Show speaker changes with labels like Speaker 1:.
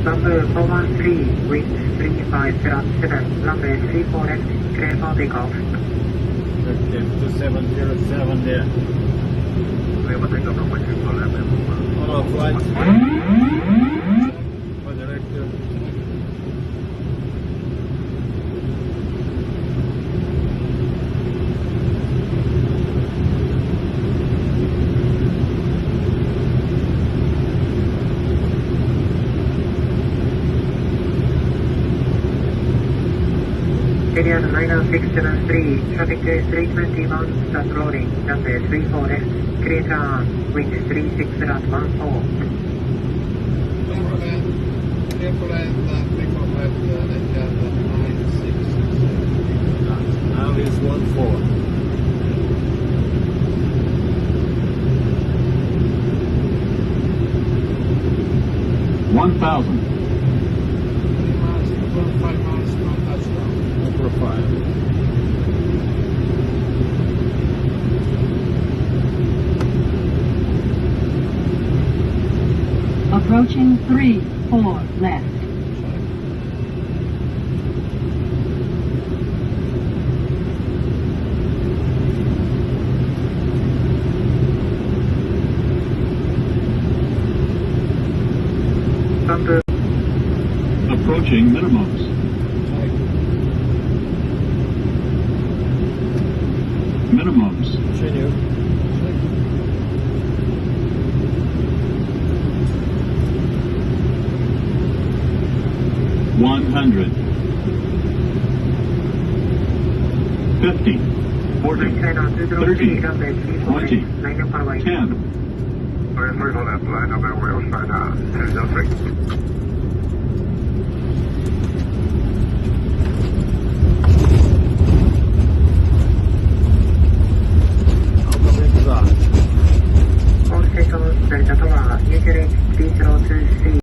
Speaker 1: Number 413, wind 3507, runway 34 left, clear for takeoff.
Speaker 2: Okay, 2707 there.
Speaker 3: We will take off from 34 left.
Speaker 2: Auto flight. For director.
Speaker 1: Area 90673, traffic 321, start rolling, runway 34 left, clear turn, wind 36.14.
Speaker 2: Now is 14. Number 5.
Speaker 4: Approaching 3-4 left.
Speaker 1: Number
Speaker 5: Approaching minimums. Minimums.
Speaker 2: Continue.
Speaker 5: One 100. 50. 40. 30. 20. 10.
Speaker 3: 34 left, line number 105, 1003.